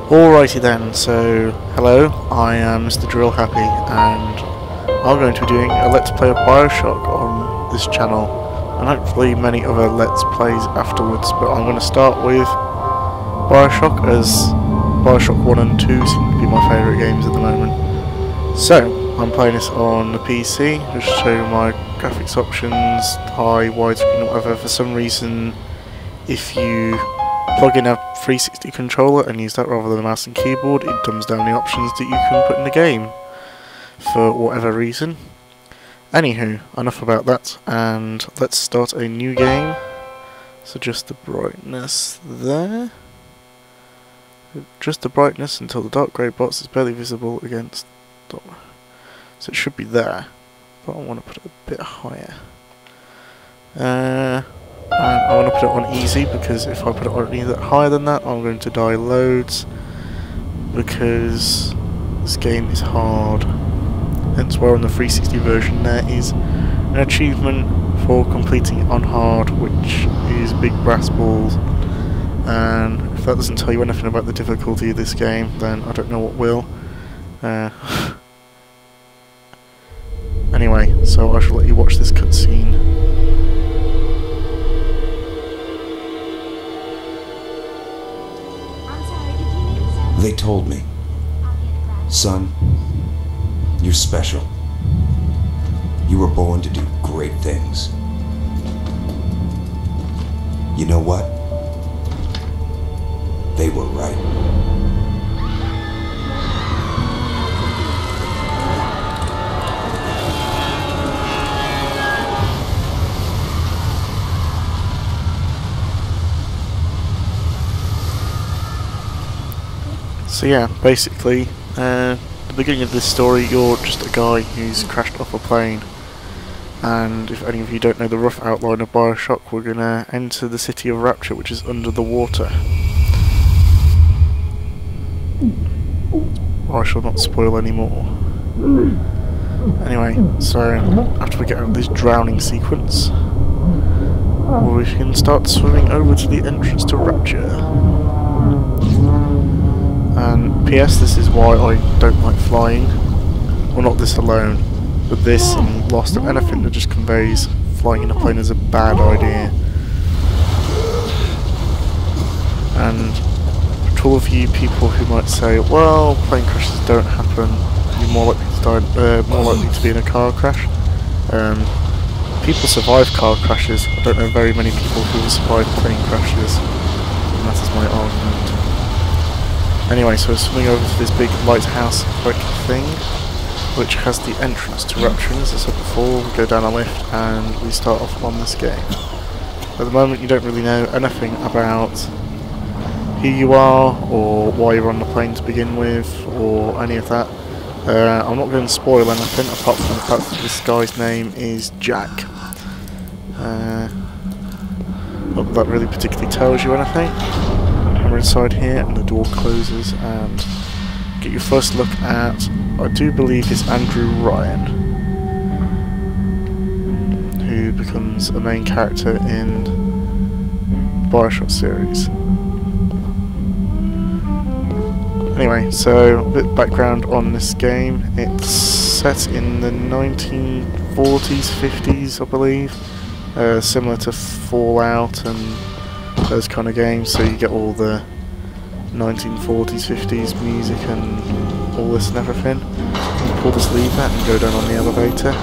Alrighty then, so hello, I am Mr. Drill Happy, and I'm going to be doing a Let's Play of Bioshock on this channel, and hopefully many other Let's Plays afterwards, but I'm going to start with Bioshock, as Bioshock 1 and 2 seem to be my favourite games at the moment. So, I'm playing this on the PC, just to show you my graphics options, high, widescreen, whatever. For some reason, if you plug in a 360 controller and use that rather than a mouse and keyboard, it dumbs down the options that you can put in the game for whatever reason. Anywho, enough about that, and let's start a new game. So just the brightness there. Just the brightness until the dark grey box is barely visible against the... So it should be there, but I want to put it a bit higher. And I want to put it on easy, because if I put it on any higher than that, I'm going to die loads, because this game is hard. Hence why on the 360 version there is an achievement for completing it on hard, which is big brass balls. And if that doesn't tell you anything about the difficulty of this game, then I don't know what will. Anyway, so I shall let you watch this cutscene. They told me, son, you're special. You were born to do great things. You know what? They were right. So yeah, basically, the beginning of this story, you're just a guy who's crashed off a plane. And if any of you don't know the rough outline of Bioshock, we're going to enter the city of Rapture, which is under the water. I shall not spoil any more. Anyway, so after we get out of this drowning sequence, we can start swimming over to the entrance to Rapture. And P.S. this is why I don't like flying. Well, not this alone, but this and Lost, and anything that just conveys flying in a plane is a bad idea. And to all of you people who might say, well, plane crashes don't happen, you're more likely to die, more likely to be in a car crash. People survive car crashes. I don't know very many people who survive plane crashes, and that is my argument. Anyway, so we're swimming over to this big lighthouse-like thing, which has the entrance to Rapture. As I said before, we go down a lift and we start off on this game. At the moment you don't really know anything about who you are, or why you're on the plane to begin with, or any of that. I'm not going to spoil anything, apart from the fact that this guy's name is Jack. Not that that really particularly tells you anything. We're inside here and the door closes, and get your first look at, I do believe it's Andrew Ryan, who becomes a main character in the Bioshock series. Anyway, so a bit of background on this game. It's set in the 1940s, 50s I believe, similar to Fallout and those kind of games, so you get all the 1940s, 50s music and all this and everything. You pull this lever and go down on the elevator.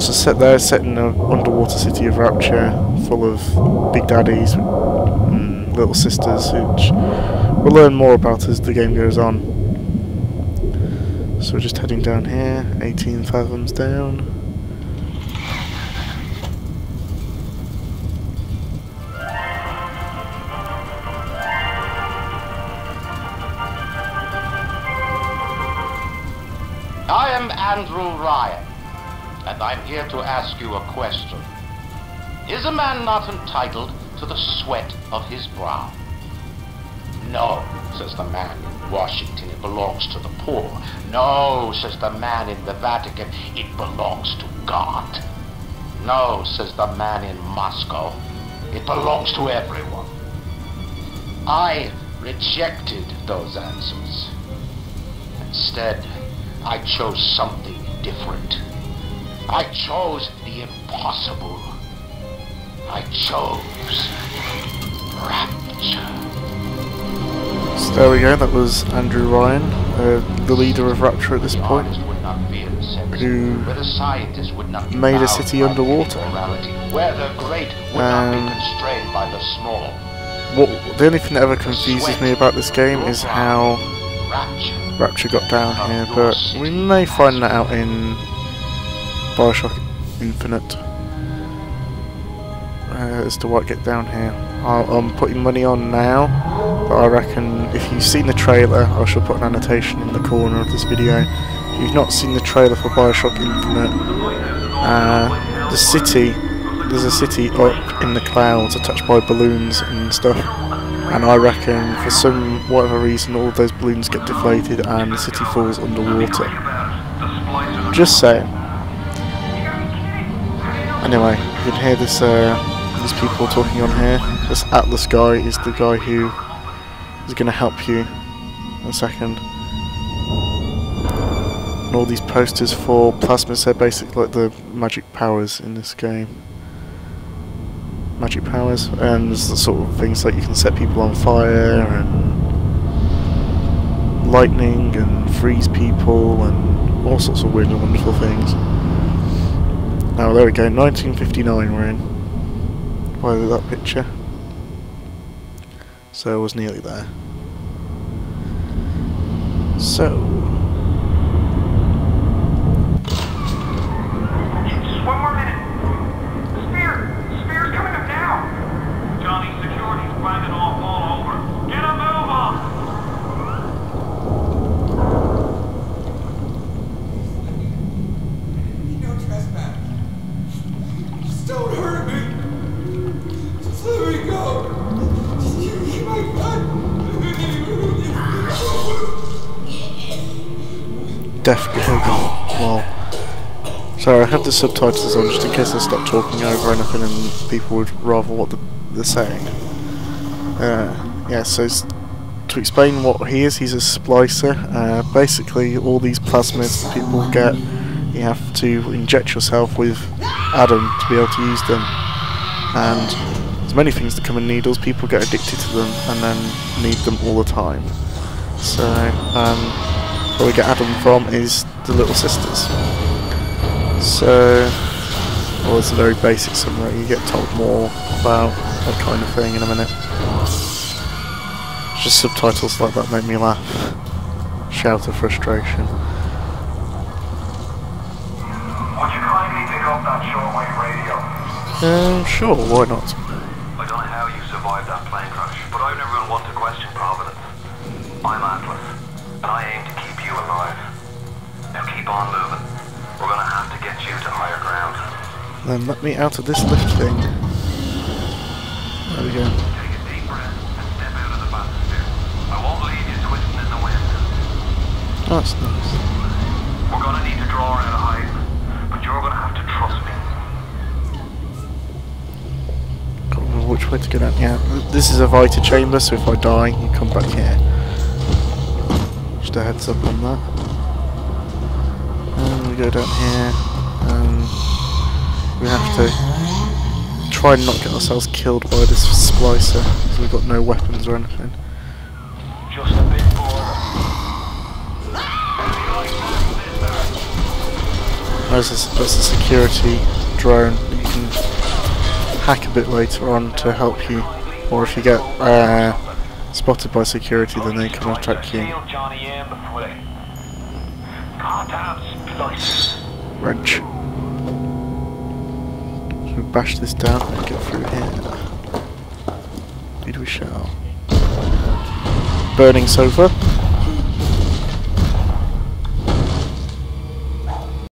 So set in the underwater city of Rapture, full of big daddies and little sisters, which we'll learn more about as the game goes on. So we're just heading down here, 18 fathoms down. I am Andrew Ryan, and I'm here to ask you a question. Is a man not entitled to the sweat of his brow? No, says the man in Washington, it belongs to the poor. No, says the man in the Vatican, it belongs to God. No, says the man in Moscow, it belongs to everyone. I rejected those answers. Instead, I chose something different. I chose the impossible. I chose Rapture. So there we go, that was Andrew Ryan, the leader of Rapture at this point, who made a city underwater. Where the great would not be constrained by the small. The only thing that ever confuses me about this game is how Rapture got down here, but we may find that out in Bioshock Infinite as to what get down here. I'm putting money on now, but I reckon if you've seen the trailer, I shall put an annotation in the corner of this video. If you've not seen the trailer for Bioshock Infinite, the city, there's a city up in the clouds attached by balloons and stuff, and I reckon for whatever reason all those balloons get deflated and the city falls underwater. Just saying. Anyway, you can hear this, these people talking on here. This Atlas guy is the guy who is going to help you in a second. And all these posters for plasmids, they're basically like the magic powers in this game. Magic powers, and there's the sort of things like you can set people on fire, and lightning, and freeze people, and all sorts of weird and wonderful things. Now there we go, 1959 we're in. By that picture. So I was nearly there. So one more minute. Spear's coming up now. Johnny, security's banging off all over. Get a move on. No trespass. Just don't hurt me. Just let me go. Just give me my gun. Death Google. Well, sorry, I have the subtitles on just in case I stop talking over anything and people would rather what they're saying. Yeah, so to explain what he is, he's a splicer. Basically, all these plasmids that people get, you have to inject yourself with Adam to be able to use them. And there's many things that come in needles, people get addicted to them and then need them all the time. So, where we get Adam from is the Little Sisters. So, well, it's a very basic summary. You get told more about that kind of thing in a minute. Just subtitles like that make me laugh. Shout of frustration. Would you kindly pick up that shortwave radio? Sure, why not? I don't know how you survived that plane crash, but I've never been one to question Providence. I'm Atlas, and I aim to keep you alive. Now keep on moving. We're gonna have to get you to higher ground. Then let me out of this lift thing. There we go. Take a deep breath and step out of the bathysphere. I won't leave you twisting in the wind. Oh, that's nice. We're gonna need to draw her out of hiding, but you're gonna have to trust me. Can't remember which way to go down. Yeah, this is a Vita chamber, so if I die, you come back here. Just a heads up on that. And we go down here, and we have to try and not get ourselves killed by this splicer, because we've got no weapons or anything. Just a bit more. That's a security drone that you can hack a bit later on to help you, or if you get spotted by security, then they can attack you. Wrench. So we bash this down and get through here. Indeed we shall. Burning sofa.